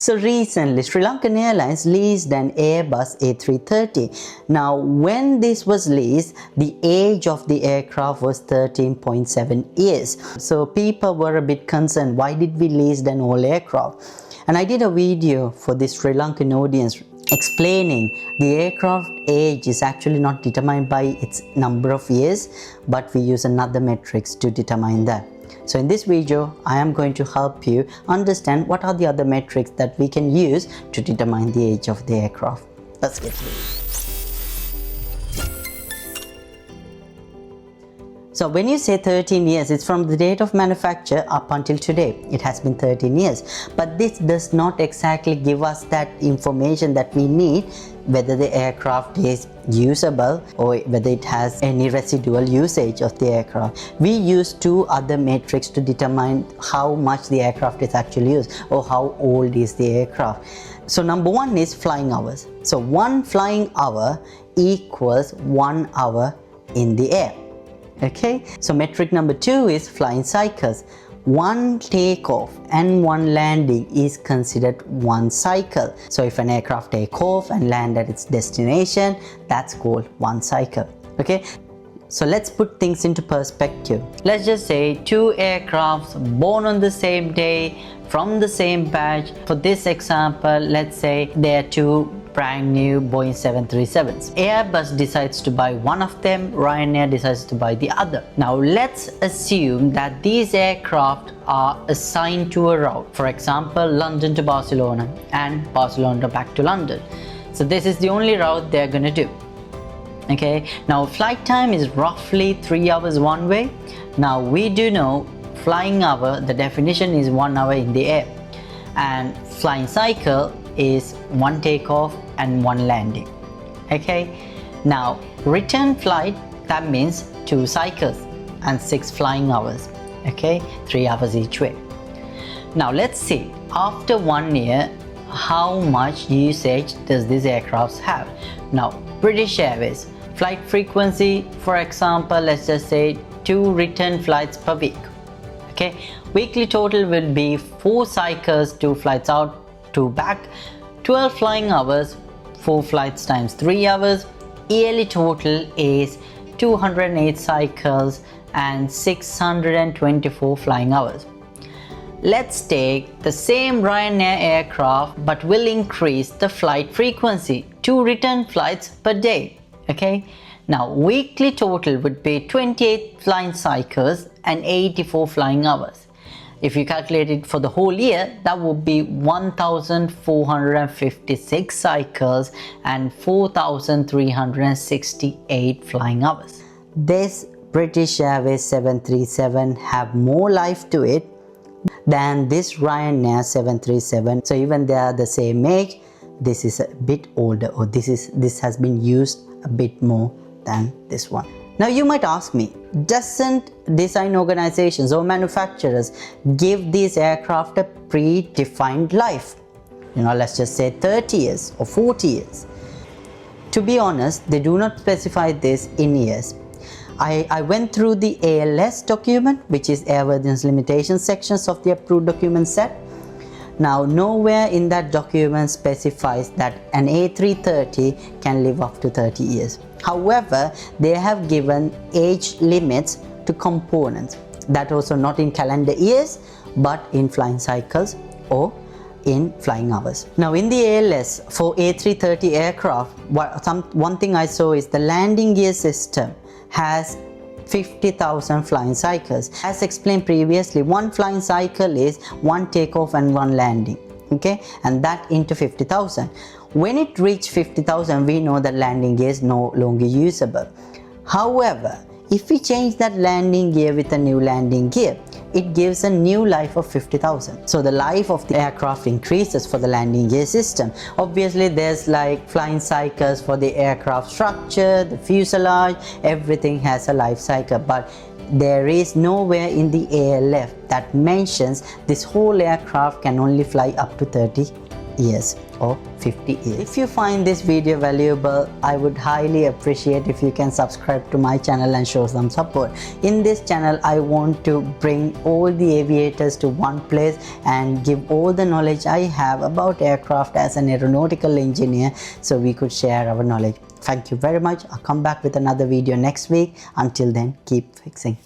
So recently, Sri Lankan Airlines leased an Airbus A330. Now, when this was leased, the age of the aircraft was 13.7 years. So people were a bit concerned, why did we lease an old aircraft? And I did a video for the Sri Lankan audience explaining the aircraft age is actually not determined by its number of years, but we use another metrics to determine that. So in this video, I am going to help you understand what are the other metrics that we can use to determine the age of the aircraft. Let's get to it. So when you say 13 years, it's from the date of manufacture up until today. It has been 13 years. But this does not exactly give us that information that we need, whether the aircraft is usable or whether it has any residual usage of the aircraft. We use two other metrics to determine how much the aircraft is actually used or how old is the aircraft. So number one is flying hours. So one flying hour equals 1 hour in the air. Okay, so metric number two is flying cycles. One takeoff and one landing is considered one cycle. So if an aircraft take off and land at its destination, that's called one cycle. Okay, so let's put things into perspective. Let's just say two aircrafts born on the same day from the same batch. For this example, let's say they are two brand new Boeing 737s. Airbus decides to buy one of them, Ryanair decides to buy the other. Now let's assume that these aircraft are assigned to a route, for example London to Barcelona and Barcelona back to London. So this is the only route they're gonna do. Okay, now flight time is roughly 3 hours one way. Now we do know flying hour, the definition is 1 hour in the air, and flying cycle is one takeoff and one landing. Okay, now return flight, that means 2 cycles and 6 flying hours. Okay, 3 hours each way. Now let's see, after 1 year, how much usage does these aircrafts have? Now British Airways, flight frequency, for example, let's just say 2 return flights per week. Okay, weekly total will be 4 cycles, 2 flights out, 2 back, 12 flying hours, 4 flights times 3 hours. Yearly total is 208 cycles and 624 flying hours. Let's take the same Ryanair aircraft, but will increase the flight frequency, 2 return flights per day. Okay, now weekly total would be 28 flying cycles and 84 flying hours. If you calculate it for the whole year, that would be 1,456 cycles and 4,368 flying hours. This British Airways 737 have more life to it than this Ryanair 737. So even they are the same age, this is a bit older, or this has been used a bit more than this one. Now you might ask me, doesn't design organizations or manufacturers give these aircraft a predefined life? You know, let's just say 30 years or 40 years. To be honest, they do not specify this in years. I went through the ALS document, which is airworthiness limitation sections of the approved document set. Now nowhere in that document specifies that an A330 can live up to 30 years. However, they have given age limits to components, that also not in calendar years but in flying cycles or in flying hours. Now in the ALS for A330 aircraft, one thing I saw is the landing gear system has 50,000 flying cycles. As explained previously, one flying cycle is one takeoff and one landing. Okay, and that into 50,000. When it reaches 50,000, we know that landing gear is no longer usable. However, if we change that landing gear with a new landing gear, it gives a new life of 50,000. So the life of the aircraft increases for the landing gear system. Obviously, there's like flying cycles for the aircraft structure, the fuselage, everything has a life cycle, but there is nowhere in the ALF that mentions this whole aircraft can only fly up to 30 years or 50 years. If you find this video valuable, I would highly appreciate if you can subscribe to my channel and show some support. In this channel, I want to bring all the aviators to one place and give all the knowledge I have about aircraft as an aeronautical engineer, so we could share our knowledge. Thank you very much. I'll come back with another video next week. Until then, keep fixing.